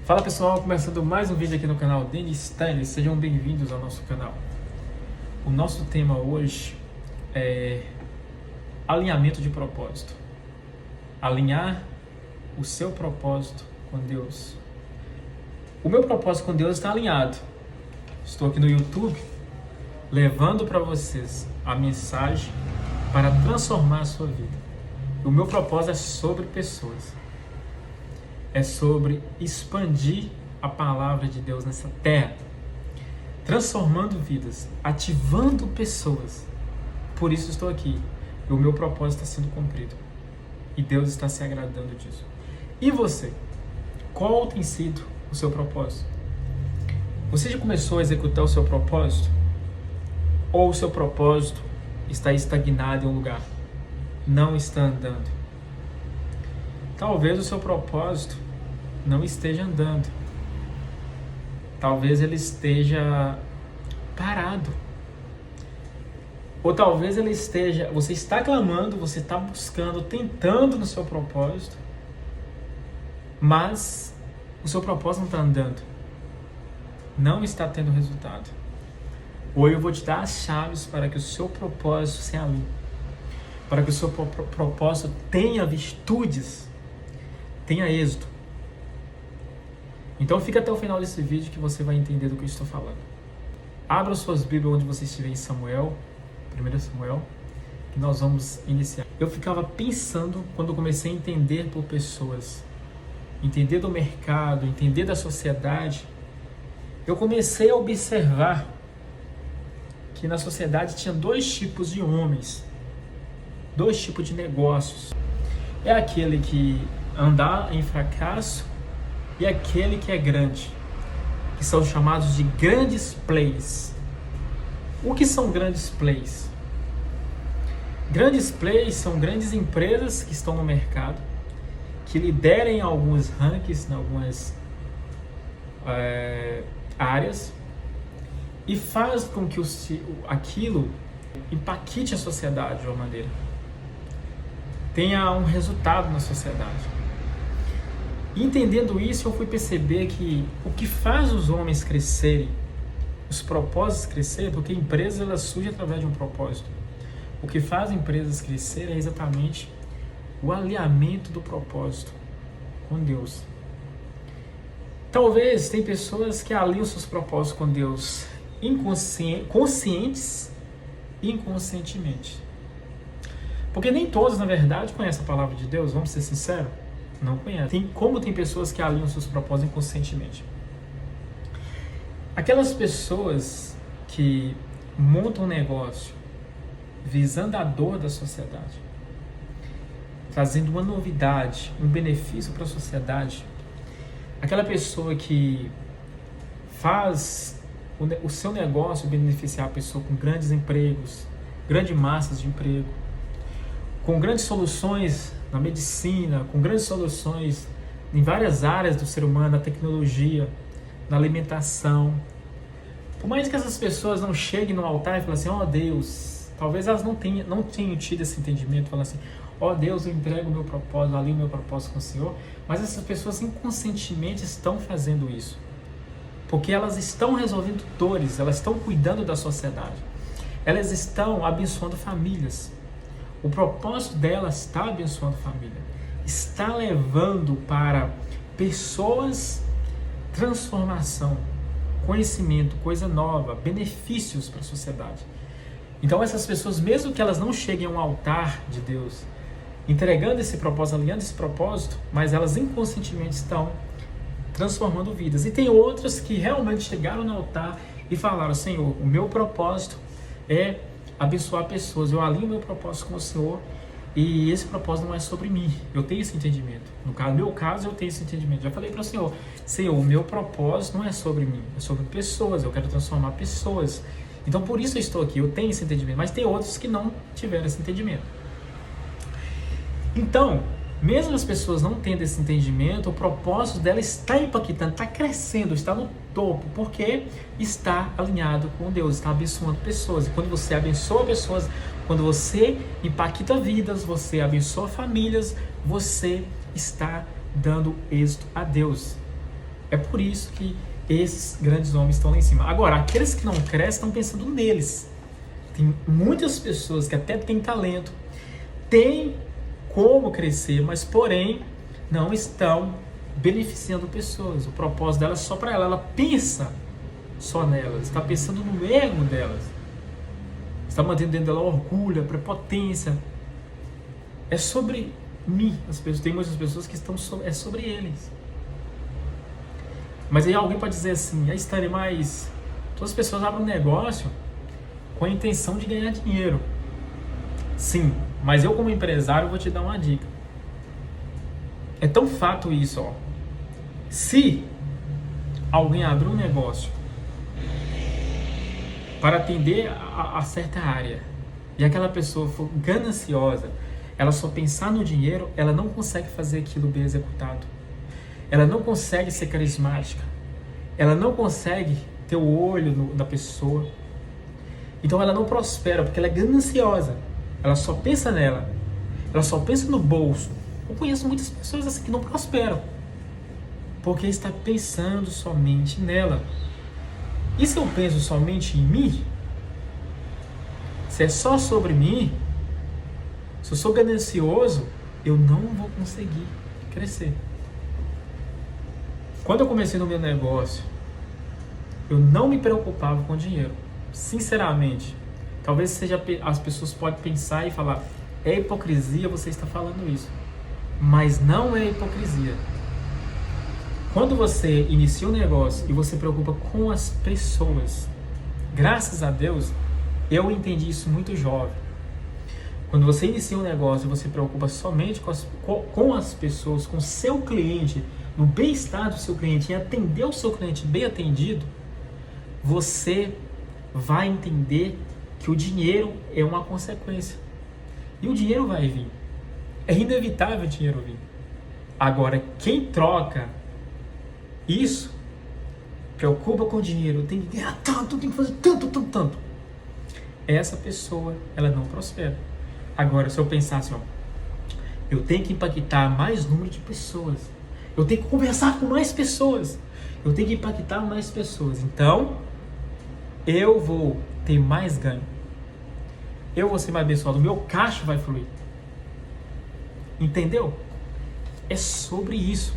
Fala pessoal, começando mais um vídeo aqui no canal Denis Stanley, sejam bem-vindos ao nosso canal. O nosso tema hoje é alinhamento de propósito. Alinhar o seu propósito com Deus. O meu propósito com Deus está alinhado. Estou aqui no YouTube levando para vocês a mensagem para transformar a sua vida. O meu propósito é sobre pessoas. É sobre expandir a palavra de Deus nessa terra, transformando vidas, ativando pessoas. Por isso estou aqui. E o meu propósito está sendo cumprido. E Deus está se agradando disso. E você? Qual tem sido o seu propósito? Você já começou a executar o seu propósito? Ou o seu propósito está estagnado em um lugar? Não está andando? Talvez o seu propósito não esteja andando. Talvez ele esteja parado. Ou talvez ele esteja, você está clamando, você está buscando, tentando no seu propósito, mas o seu propósito não está andando. Não está tendo resultado. Hoje eu vou te dar as chaves para que o seu propósito se alinhe. Para que o seu propósito tenha virtudes, tenha êxito. Então fica até o final desse vídeo que você vai entender do que eu estou falando. Abra suas Bíblias onde você estiver em Samuel, 1 Samuel, que nós vamos iniciar. Eu ficava pensando quando eu comecei a entender por pessoas, entender do mercado, entender da sociedade, eu comecei a observar que na sociedade tinha dois tipos de homens, dois tipos de negócios. É aquele que anda em fracasso e aquele que é grande, que são chamados de grandes plays. O que são grandes plays? Grandes plays são grandes empresas que estão no mercado, que lideram em alguns rankings, em algumas áreas, e faz com que aquilo impacte a sociedade de uma maneira, tenha um resultado na sociedade. Entendendo isso, eu fui perceber que o que faz os homens crescerem, os propósitos crescerem, porque empresas elas surgem através de um propósito. O que faz empresas crescerem é exatamente o alinhamento do propósito com Deus. Talvez tem pessoas que alinham seus propósitos com Deus conscientes e inconscientemente. Porque nem todos, na verdade, conhecem a palavra de Deus, vamos ser sinceros. Não conhecem. Como tem pessoas que alinham seus propósitos inconscientemente. Aquelas pessoas que montam um negócio visando a dor da sociedade, trazendo uma novidade, um benefício para a sociedade. Aquela pessoa que faz o seu negócio beneficiar a pessoa com grandes empregos, grandes massas de emprego, com grandes soluções na medicina, com grandes soluções em várias áreas do ser humano, na tecnologia, na alimentação. Por mais que essas pessoas não cheguem no altar e falem assim, ó Deus, talvez elas não tenham tido esse entendimento, falando assim, ó Deus, eu entrego o meu propósito, alinho o meu propósito com o Senhor, mas essas pessoas inconscientemente estão fazendo isso, porque elas estão resolvendo dores, elas estão cuidando da sociedade, elas estão abençoando famílias. O propósito dela está abençoando a família, está levando para pessoas transformação, conhecimento, coisa nova, benefícios para a sociedade. Então essas pessoas, mesmo que elas não cheguem a um altar de Deus, entregando esse propósito, alinhando esse propósito, mas elas inconscientemente estão transformando vidas. E tem outras que realmente chegaram no altar e falaram, Senhor, o meu propósito é abençoar pessoas, eu alinho meu propósito com o Senhor e esse propósito não é sobre mim, eu tenho esse entendimento. No meu caso, eu tenho esse entendimento. Já falei para o Senhor, o meu propósito não é sobre mim, é sobre pessoas, eu quero transformar pessoas. Então por isso eu estou aqui, eu tenho esse entendimento, mas tem outros que não tiveram esse entendimento. Então, mesmo as pessoas não tendo esse entendimento, o propósito dela está impactando, está crescendo, está no topo, porque está alinhado com Deus, está abençoando pessoas. E quando você abençoa pessoas, quando você impacta vidas, você abençoa famílias, você está dando êxito a Deus. É por isso que esses grandes homens estão lá em cima. Agora, aqueles que não crescem estão pensando neles. Tem muitas pessoas que até têm talento, têm como crescer, mas porém não estão beneficiando pessoas. O propósito dela é só para ela. Ela pensa só nelas, está pensando no ego delas, está mantendo dentro dela orgulho, a prepotência. É sobre mim. Tem muitas pessoas que estão é sobre eles. Mas aí alguém pode dizer assim: Stanley, mas todas as pessoas abrem um negócio com a intenção de ganhar dinheiro. Sim, mas eu como empresário vou te dar uma dica. É tão fato isso, ó. Se alguém abrir um negócio para atender a certa área e aquela pessoa for gananciosa, ela só pensar no dinheiro, ela não consegue fazer aquilo bem executado. Ela não consegue ser carismática. Ela não consegue ter o olho da pessoa. Então ela não prospera, porque ela é gananciosa. Ela só pensa nela. Ela só pensa no bolso. Eu conheço muitas pessoas assim que não prosperam, porque está pensando somente nela. E se eu penso somente em mim, se é só sobre mim, se eu sou ganancioso, eu não vou conseguir crescer. Quando eu comecei no meu negócio, eu não me preocupava com dinheiro. Sinceramente, talvez seja, as pessoas podem pensar e falar: é hipocrisia você está falando isso. Mas não é hipocrisia. Quando você inicia um negócio e você se preocupa com as pessoas, graças a Deus, eu entendi isso muito jovem. Quando você inicia um negócio e você se preocupa somente com as pessoas, com o seu cliente, no bem-estar do seu cliente, em atender o seu cliente bem atendido, você vai entender que o dinheiro é uma consequência. E o dinheiro vai vir. É inevitável o dinheiro vir. Agora, quem troca isso, preocupa com o dinheiro, tem que ganhar tanto, tem que fazer tanto. Essa pessoa, ela não prospera. Agora, se eu pensar assim, ó, eu tenho que impactar mais número de pessoas, eu tenho que conversar com mais pessoas, eu tenho que impactar mais pessoas, então eu vou ter mais ganho, eu vou ser mais abençoado, o meu caixa vai fluir. Entendeu? É sobre isso.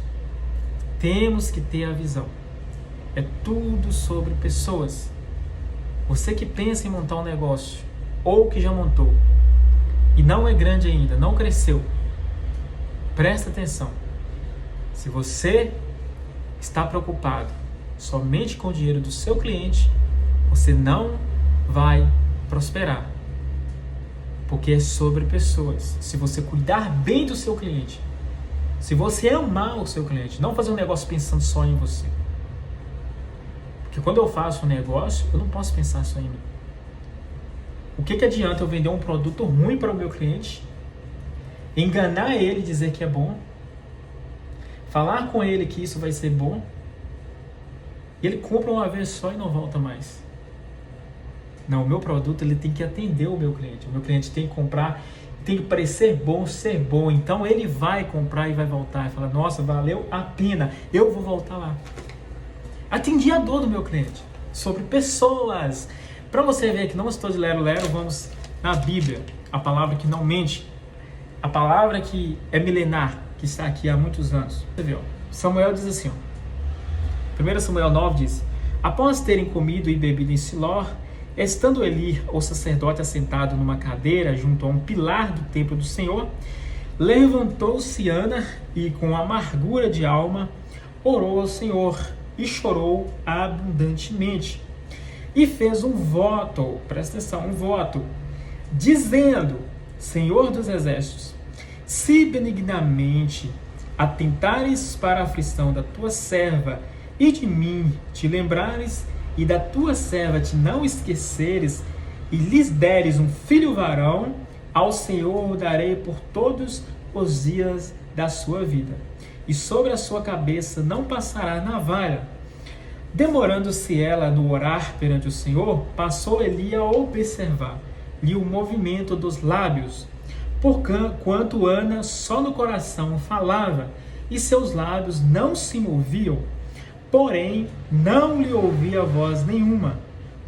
Temos que ter a visão. É tudo sobre pessoas. Você que pensa em montar um negócio, ou que já montou, e não é grande ainda, não cresceu, presta atenção. Se você está preocupado somente com o dinheiro do seu cliente, você não vai prosperar. Porque é sobre pessoas. Se você cuidar bem do seu cliente, se você amar o seu cliente, não fazer um negócio pensando só em você. Porque quando eu faço um negócio, eu não posso pensar só em mim. O que adianta eu vender um produto ruim para o meu cliente, enganar ele, dizer que é bom, falar com ele que isso vai ser bom, e ele compra uma vez só e não volta mais? Não, o meu produto ele tem que atender o meu cliente. O meu cliente tem que comprar, tem que parecer bom, ser bom. Então ele vai comprar e vai voltar e falar: nossa, valeu a pena, eu vou voltar lá. Atendi a dor do meu cliente. Sobre pessoas. Para você ver que não estou de lero-lero, vamos na Bíblia. A palavra que não mente. A palavra que é milenar, que está aqui há muitos anos. Você vê, ó, Samuel diz assim, ó, 1 Samuel 9 diz: após terem comido e bebido em Siló, estando Eli, o sacerdote, assentado numa cadeira junto a um pilar do templo do Senhor, levantou-se Ana e, com amargura de alma, orou ao Senhor e chorou abundantemente. E fez um voto, presta atenção, um voto, dizendo: Senhor dos exércitos, se benignamente atentares para a aflição da tua serva e de mim te lembrares, e da tua serva te não esqueceres, e lhes deres um filho varão, ao Senhor o darei por todos os dias da sua vida, e sobre a sua cabeça não passará navalha. Demorando-se ela no orar perante o Senhor, passou Eli a observar-lhe o movimento dos lábios, porquanto Ana só no coração falava, e seus lábios não se moviam. porém não lhe ouvia voz nenhuma.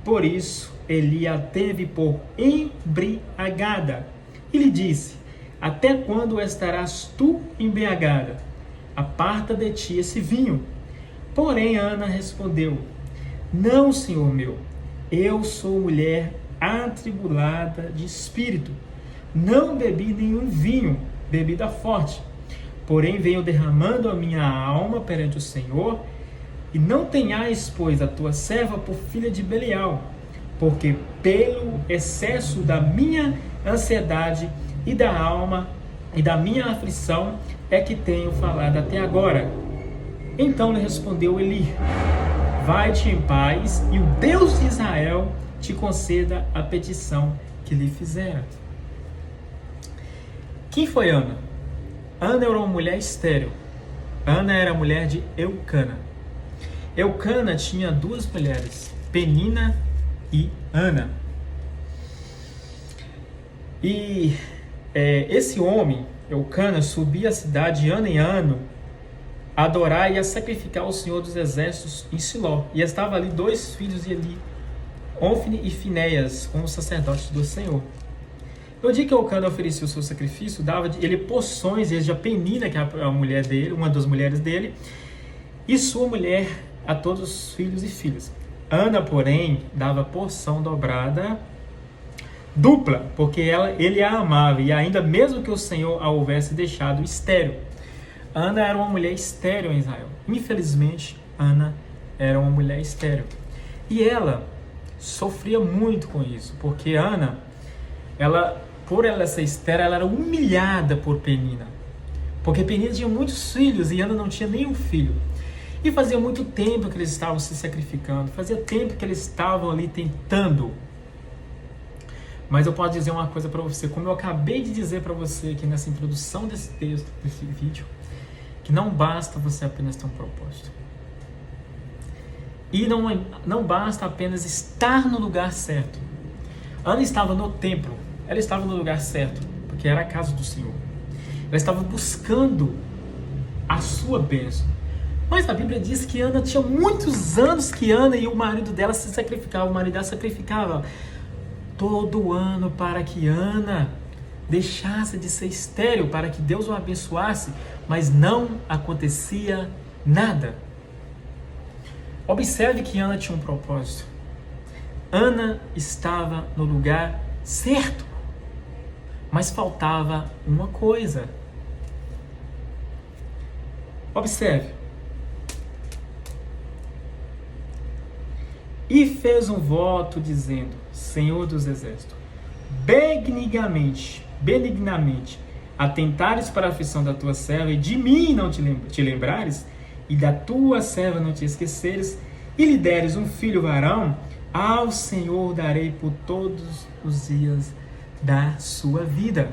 Por isso ele a teve por embriagada e lhe disse: até quando estarás tu embriagada? Aparta de ti esse vinho. Porém Ana respondeu: não, senhor meu, eu sou mulher atribulada de espírito. Não bebi nenhum vinho, bebida forte. Porém venho derramando a minha alma perante o Senhor. E não tenhais, pois, a tua serva por filha de Belial, porque pelo excesso da minha ansiedade e da alma e da minha aflição é que tenho falado até agora. Então lhe respondeu Eli: vai-te em paz, e o Deus de Israel te conceda a petição que lhe fizera. Quem foi Ana? Ana era uma mulher estéril. Ana era mulher de Eucana. Eucana tinha duas mulheres, Penina e Ana. E esse homem, Eucana, subia a cidade de ano em ano a adorar e a sacrificar ao Senhor dos Exércitos em Siló. E estava ali dois filhos de Eli, Ofni e Finéias, como sacerdotes do Senhor. No dia que Eucana oferecia o seu sacrifício, dava ele porções, e a Penina, que é a mulher dele, uma das mulheres dele, e sua mulher a todos os filhos e filhas. Ana, porém, dava porção dobrada, dupla, porque ele a amava, e ainda mesmo que o Senhor a houvesse deixado estéril. Ana era uma mulher estéril em Israel. Infelizmente, Ana era uma mulher estéril. E ela sofria muito com isso, porque Ana, por ela ser estéril, ela era humilhada por Penina. Porque Penina tinha muitos filhos e Ana não tinha nenhum filho. E fazia muito tempo que eles estavam se sacrificando, fazia tempo que eles estavam ali tentando. Mas eu posso dizer uma coisa para você, como eu acabei de dizer para você aqui nessa introdução desse texto, desse vídeo, que não basta você apenas ter um propósito. E não basta apenas estar no lugar certo. Ana estava no templo, ela estava no lugar certo, porque era a casa do Senhor. Ela estava buscando a sua bênção. Mas a Bíblia diz que Ana tinha muitos anos que Ana e o marido dela se sacrificavam. O marido dela sacrificava todo ano para que Ana deixasse de ser estéril, para que Deus o abençoasse, mas não acontecia nada. Observe que Ana tinha um propósito. Ana estava no lugar certo, mas faltava uma coisa. Observe. E fez um voto dizendo: Senhor dos Exércitos, benignamente, atentares para a aflição da tua serva, e de mim não te lembrares, e da tua serva não te esqueceres, e lhe deres um filho varão, ao Senhor darei por todos os dias da sua vida.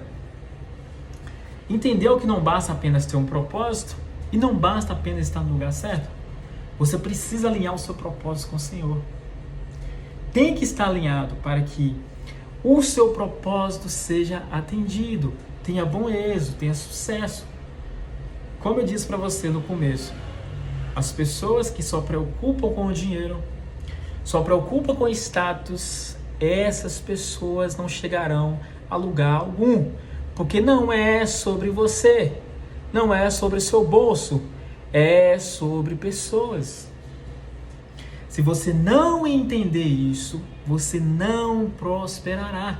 Entendeu que não basta apenas ter um propósito, e não basta apenas estar no lugar certo? Você precisa alinhar o seu propósito com o Senhor. Tem que estar alinhado para que o seu propósito seja atendido, tenha bom êxito, tenha sucesso. Como eu disse para você no começo, as pessoas que só preocupam com o dinheiro, só preocupam com o status, essas pessoas não chegarão a lugar algum, porque não é sobre você, não é sobre seu bolso, é sobre pessoas. Se você não entender isso, você não prosperará.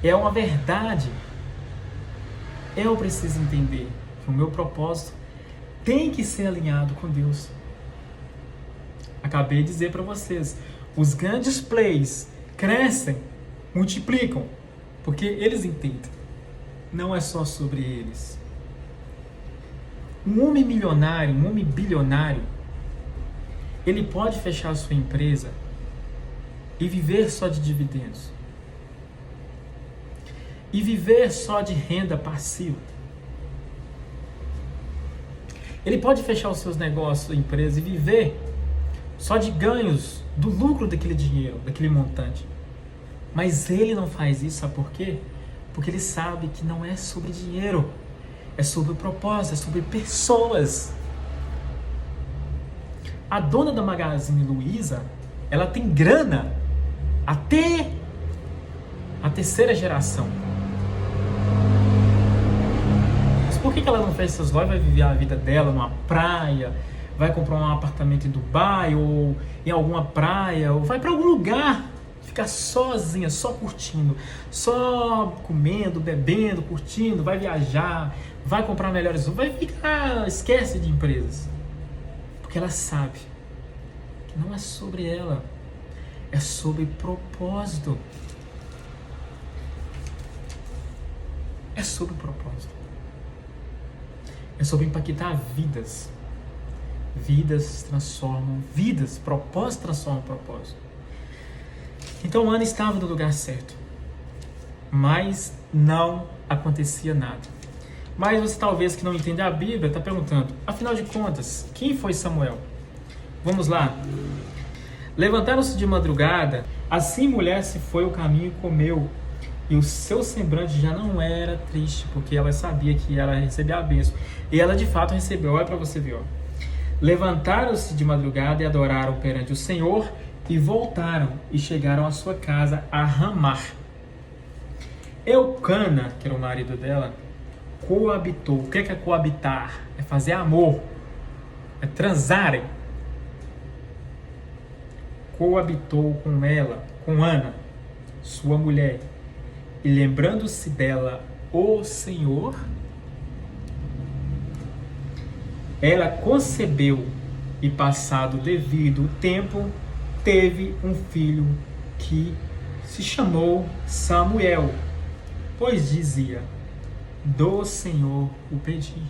É uma verdade. Eu preciso entender que o meu propósito tem que ser alinhado com Deus. Acabei de dizer para vocês, os grandes plays crescem, multiplicam, porque eles entendem. Não é só sobre eles. Um homem milionário, um homem bilionário, ele pode fechar a sua empresa e viver só de dividendos. E viver só de renda passiva. Ele pode fechar os seus negócios, sua empresa, e viver só de ganhos do lucro daquele dinheiro, daquele montante. Mas ele não faz isso, sabe por quê? Porque ele sabe que não é sobre dinheiro, é sobre o propósito, é sobre pessoas. A dona da Magazine Luiza, ela tem grana até a terceira geração. Mas por que ela não fez essas lojas? Vai viver a vida dela numa praia, vai comprar um apartamento em Dubai ou em alguma praia, ou vai para algum lugar, ficar sozinha, só curtindo, só comendo, bebendo, curtindo, vai viajar, vai comprar melhores, vai ficar, esquece de empresas. Porque ela sabe que não é sobre ela, é sobre propósito. É sobre propósito. É sobre impactar vidas. Vidas transformam vidas. Propósito transforma propósito. Então Ana estava no lugar certo. Mas não acontecia nada. Mas você talvez que não entende a Bíblia está perguntando, afinal de contas, quem foi Samuel? Vamos lá. Levantaram-se de madrugada, assim mulher se foi o caminho e comeu. E o seu semblante já não era triste, porque ela sabia que ela recebia a bênção. E ela de fato recebeu, olha para você ver. Ó. Levantaram-se de madrugada e adoraram perante o Senhor, e voltaram e chegaram à sua casa a Ramá. Eucana, que era o marido dela, coabitou. O que é coabitar? É fazer amor, é transarem. Coabitou com ela, com Ana, sua mulher. E lembrando-se dela o Senhor, ela concebeu e passado o devido tempo, teve um filho que se chamou Samuel, pois dizia, do Senhor o pedi.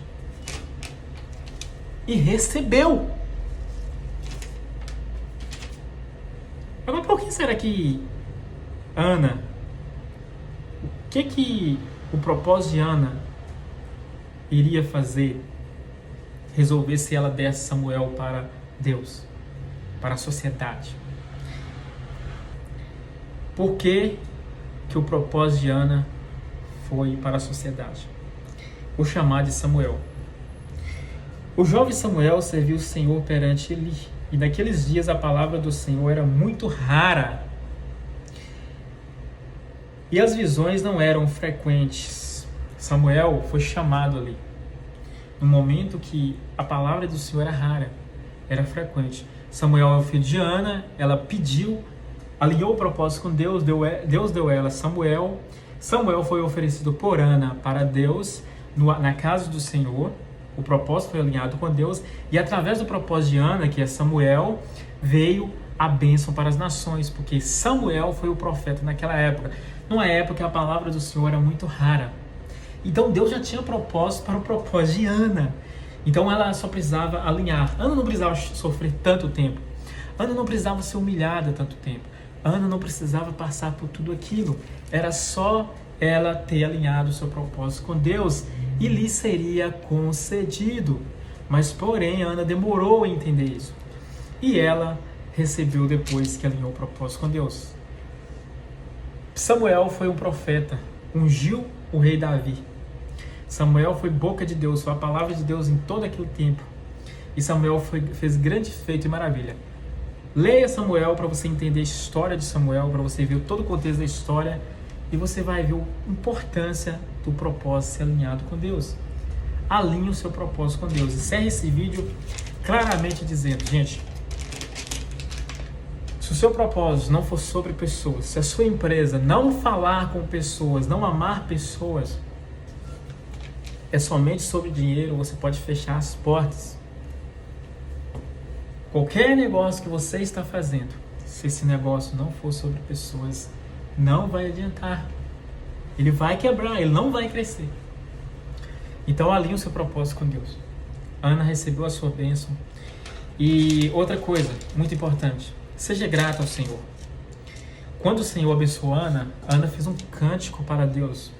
E recebeu. Agora, por que será que Ana, o que o propósito de Ana iria fazer, resolver se ela desse Samuel para Deus, para a sociedade? Por que o propósito de Ana foi para a sociedade? O chamado de Samuel. O jovem Samuel serviu o Senhor perante Eli, e naqueles dias a palavra do Senhor era muito rara, e as visões não eram frequentes. Samuel foi chamado ali, no momento que a palavra do Senhor era rara, era frequente. Samuel é o filho de Ana, ela pediu, alinhou o propósito com Deus, Deus deu a ela Samuel. Samuel foi oferecido por Ana para Deus, na casa do Senhor. O propósito foi alinhado com Deus, e através do propósito de Ana, que é Samuel, veio a bênção para as nações, porque Samuel foi o profeta naquela época, numa época que a palavra do Senhor era muito rara. Então Deus já tinha propósito para o propósito de Ana. Então ela só precisava alinhar. Ana não precisava sofrer tanto tempo. Ana não precisava ser humilhada tanto tempo. Ana não precisava passar por tudo aquilo. Era só ela ter alinhado o seu propósito com Deus e lhe seria concedido. Mas porém Ana demorou a entender isso. E ela recebeu depois que alinhou o propósito com Deus. Samuel foi um profeta, ungiu o rei Davi. Samuel foi boca de Deus, foi a palavra de Deus em todo aquele tempo. E Samuel fez grande feito e maravilha. Leia Samuel para você entender a história de Samuel, para você ver todo o contexto da história, e você vai ver a importância do propósito ser alinhado com Deus. Alinhe o seu propósito com Deus. Encerre esse vídeo claramente dizendo, gente, se o seu propósito não for sobre pessoas, se a sua empresa não falar com pessoas, não amar pessoas, é somente sobre dinheiro, você pode fechar as portas. Qualquer negócio que você está fazendo, se esse negócio não for sobre pessoas, não vai adiantar. Ele vai quebrar, ele não vai crescer. Então alinhe o seu propósito com Deus. Ana recebeu a sua bênção. E outra coisa, muito importante, seja grato ao Senhor. Quando o Senhor abençoou Ana, Ana fez um cântico para Deus.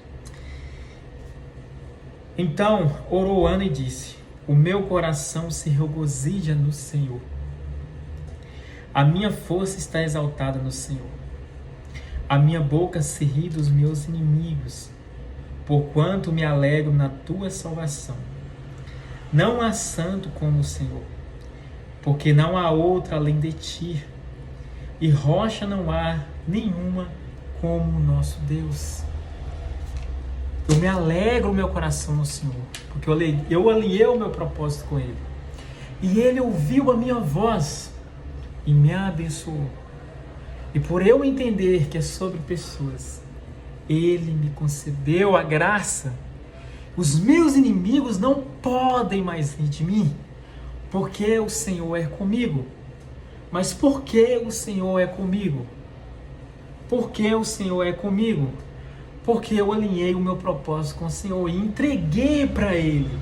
Então orou Ana e disse, o meu coração se regozija no Senhor. A minha força está exaltada no Senhor. A minha boca se ri dos meus inimigos, porquanto me alegro na tua salvação. Não há santo como o Senhor, porque não há outra além de ti, e rocha não há nenhuma como o nosso Deus. Eu me alegro o meu coração no Senhor, porque eu alinhei o meu propósito com Ele. E Ele ouviu a minha voz e me abençoou. E por eu entender que é sobre pessoas, Ele me concedeu a graça. Os meus inimigos não podem mais rir de mim, porque o Senhor é comigo. Mas por que o Senhor é comigo? Por que o Senhor é comigo? Porque eu alinhei o meu propósito com o Senhor e entreguei para Ele.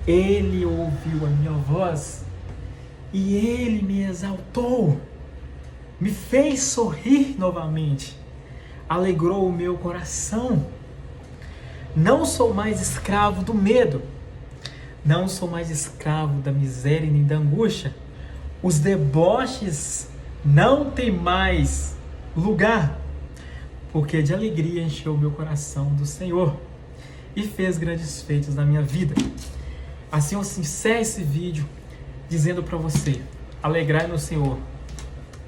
Ele ouviu a minha voz e Ele me exaltou, me fez sorrir novamente, alegrou o meu coração. Não sou mais escravo do medo, não sou mais escravo da miséria nem da angústia. Os deboches não têm mais lugar, porque de alegria encheu o meu coração do Senhor e fez grandes feitos na minha vida. Assim eu encerro esse vídeo dizendo para você: alegrai no Senhor,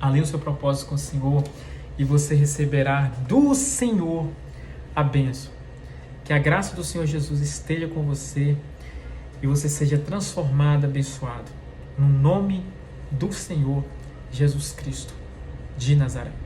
alinhe o seu propósito com o Senhor e você receberá do Senhor a bênção. Que a graça do Senhor Jesus esteja com você e você seja transformado, abençoado, no nome do Senhor Jesus Cristo de Nazaré.